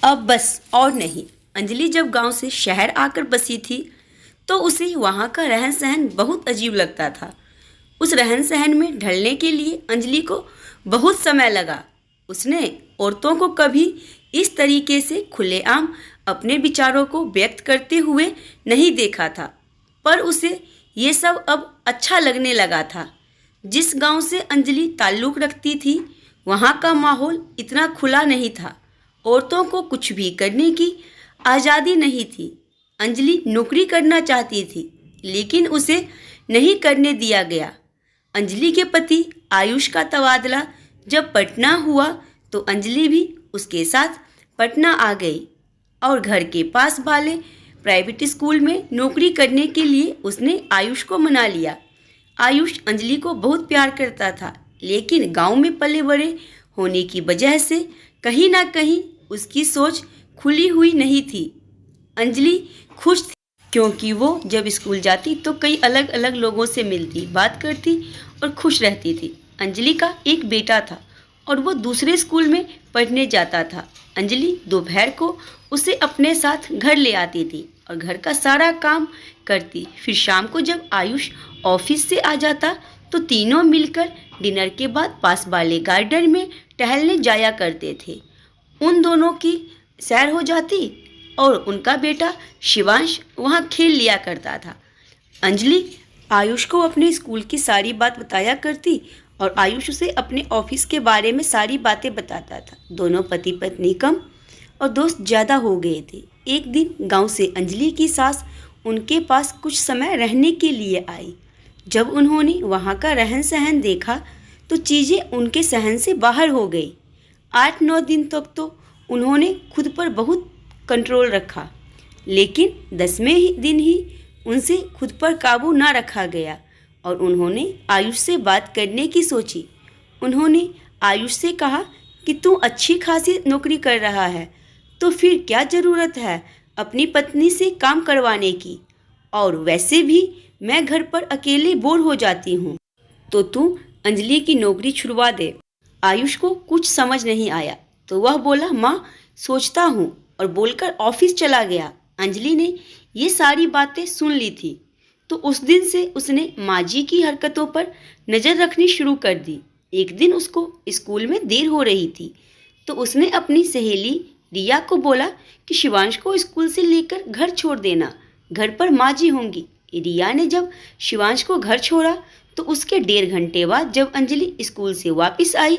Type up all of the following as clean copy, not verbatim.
अब बस और नहीं। अंजलि जब गांव से शहर आकर बसी थी तो उसे वहां का रहन सहन बहुत अजीब लगता था। उस रहन सहन में ढलने के लिए अंजलि को बहुत समय लगा। उसने औरतों को कभी इस तरीके से खुलेआम अपने विचारों को व्यक्त करते हुए नहीं देखा था, पर उसे ये सब अब अच्छा लगने लगा था। जिस गांव से अंजलि ताल्लुक़ रखती थी वहाँ का माहौल इतना खुला नहीं था। औरतों को कुछ भी करने की आज़ादी नहीं थी। अंजलि नौकरी करना चाहती थी लेकिन उसे नहीं करने दिया गया। अंजलि के पति आयुष का तबादला जब पटना हुआ तो अंजलि भी उसके साथ पटना आ गई और घर के पास वाले प्राइवेट स्कूल में नौकरी करने के लिए उसने आयुष को मना लिया। आयुष अंजलि को बहुत प्यार करता था लेकिन गांव में पले बड़े होने की वजह से कहीं ना कहीं उसकी सोच खुली हुई नहीं थी। अंजलि खुश थी क्योंकि वो जब स्कूल जाती तो कई अलग अलग लोगों से मिलती, बात करती और खुश रहती थी। अंजलि का एक बेटा था और वो दूसरे स्कूल में पढ़ने जाता था। अंजलि दोपहर को उसे अपने साथ घर ले आती थी और घर का सारा काम करती। फिर शाम को जब आयुष ऑफिस से आ जाता तो तीनों मिलकर डिनर के बाद पास वाले गार्डन में टहलने जाया करते थे। उन दोनों की सैर हो जाती और उनका बेटा शिवांश वहाँ खेल लिया करता था। अंजलि आयुष को अपने स्कूल की सारी बात बताया करती और आयुष उसे अपने ऑफिस के बारे में सारी बातें बताता था। दोनों पति पत्नी कम और दोस्त ज़्यादा हो गए थे। एक दिन गांव से अंजलि की सास उनके पास कुछ समय रहने के लिए आई। जब उन्होंने वहाँ का रहन सहन देखा तो चीज़ें उनके सहन से बाहर हो गई। 8-9 दिन तक तो उन्होंने खुद पर बहुत कंट्रोल रखा, लेकिन 10वें दिन ही उनसे खुद पर काबू ना रखा गया और उन्होंने आयुष से बात करने की सोची। उन्होंने आयुष से कहा कि तू अच्छी खासी नौकरी कर रहा है तो फिर क्या ज़रूरत है अपनी पत्नी से काम करवाने की, और वैसे भी मैं घर पर अकेले बोर हो जाती हूँ, तो तू अंजलि की नौकरी छुड़वा दे। आयुष को कुछ समझ नहीं आया तो वह बोला, माँ सोचता हूँ, और बोलकर ऑफिस चला गया। अंजलि ने ये सारी बातें सुन ली थी तो उस दिन से उसने माँ जी की हरकतों पर नज़र रखनी शुरू कर दी। एक दिन उसको स्कूल में देर हो रही थी तो उसने अपनी सहेली रिया को बोला कि शिवांश को स्कूल से लेकर घर छोड़ देना, घर पर माँ जी होंगी। रिया ने जब शिवांश को घर छोड़ा तो उसके 1.5 घंटे बाद जब अंजलि स्कूल से वापस आई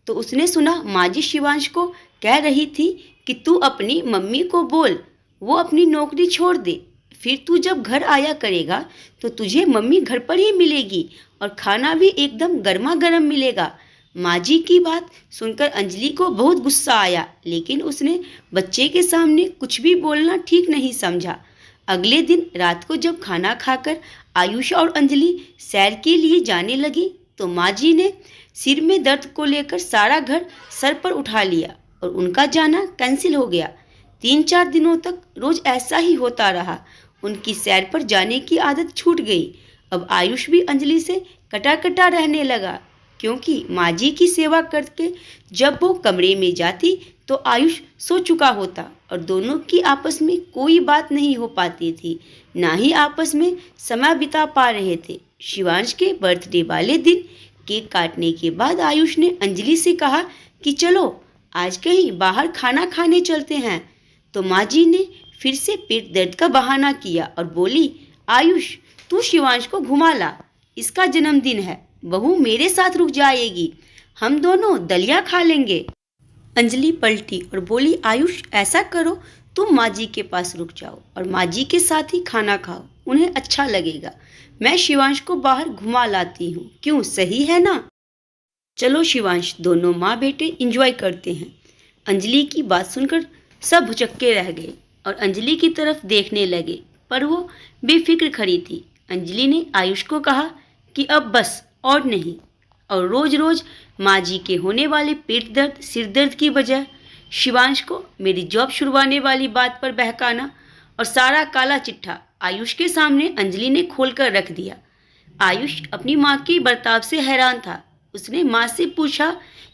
तो उसने सुना माँ जी शिवांश को कह रही थी कि तू अपनी मम्मी को बोल वो अपनी नौकरी छोड़ दे, फिर तू जब घर आया करेगा तो तुझे मम्मी घर पर ही मिलेगी और खाना भी एकदम गर्मा गर्म मिलेगा। माँ जी की बात सुनकर अंजलि को बहुत गुस्सा आया लेकिन उसने बच्चे के सामने कुछ भी बोलना ठीक नहीं समझा। अगले दिन रात को जब खाना खाकर आयुष और अंजलि सैर के लिए जाने लगी तो माँ जी ने सिर में दर्द को लेकर सारा घर सर पर उठा लिया और उनका जाना कैंसिल हो गया। 3-4 दिनों तक रोज ऐसा ही होता रहा। उनकी सैर पर जाने की आदत छूट गई। अब आयुष भी अंजलि से कटा कटा रहने लगा क्योंकि माँ जी की सेवा करके जब वो कमरे में जाती तो आयुष सो चुका होता और दोनों की आपस में कोई बात नहीं हो पाती थी, ना ही आपस में समय बिता पा रहे थे। शिवांश के बर्थडे वाले दिन केक काटने के बाद आयुष ने अंजलि से कहा कि चलो आज कहीं बाहर खाना खाने चलते हैं, तो माँ जी ने फिर से पेट दर्द का बहाना किया और बोली, आयुष तू शिवांश को घुमा ला, इसका जन्मदिन है, बहू मेरे साथ रुक जाएगी, हम दोनों दलिया खा लेंगे। अंजलि पलटी और बोली, आयुष ऐसा करो तुम माँ जी के पास रुक जाओ और माँ जी के साथ ही खाना खाओ, उन्हें अच्छा लगेगा। मैं शिवांश को बाहर घुमा लाती हूँ, क्यों सही है ना? चलो शिवांश, दोनों माँ बेटे एंजॉय करते हैं। अंजलि की बात सुनकर सब भुचक्के रह गए और अंजलि की तरफ देखने लगे, पर वो बेफिक्र खड़ी थी। अंजलि ने आयुष को कहा कि अब बस और नहीं, और रोज रोज माँ जी के होने वाले पेट दर्द सिर दर्द की वजह शिवांश को मेरी जॉब छुड़वाने वाली बात पर बहकाना और सारा काला चिट्ठा आयुष के सामने अंजलि ने खोलकर रख दिया। आयुष अपनी माँ के बर्ताव से हैरान था। उसने माँ से पूछा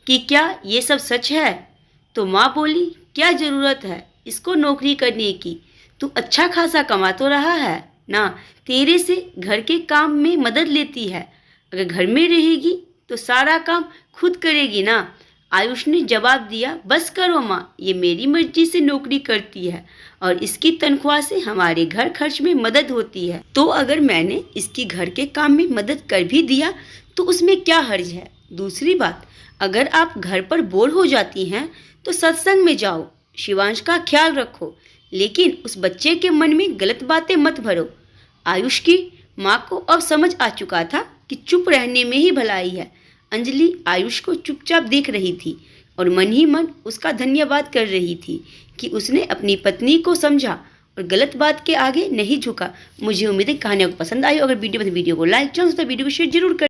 कि क्या ये सब सच है, तो माँ बोली, क्या ज़रूरत है इसको नौकरी करने की? तू अच्छा खासा कमा तो रहा है ना, तेरे से घर के काम में मदद लेती है। अगर घर में रहेगी तो सारा काम खुद करेगी ना। आयुष ने जवाब दिया, बस करो माँ, ये मेरी मर्जी से नौकरी करती है और इसकी तनख्वाह से हमारे घर खर्च में मदद होती है। तो अगर मैंने इसकी घर के काम में मदद कर भी दिया तो उसमें क्या हर्ज है। दूसरी बात, अगर आप घर पर बोर हो जाती हैं तो सत्संग में जाओ, शिवांश का ख्याल रखो, लेकिन उस बच्चे के मन में गलत बातें मत भरो। आयुष की माँ को अब समझ आ चुका था कि चुप रहने में ही भलाई है। अंजलि आयुष को चुपचाप देख रही थी और मन ही मन उसका धन्यवाद कर रही थी कि उसने अपनी पत्नी को समझा और गलत बात के आगे नहीं झुका। मुझे उम्मीद है कहानी आपको पसंद आई। अगर वीडियो को लाइक, चैनल वीडियो को शेयर जरूर कर।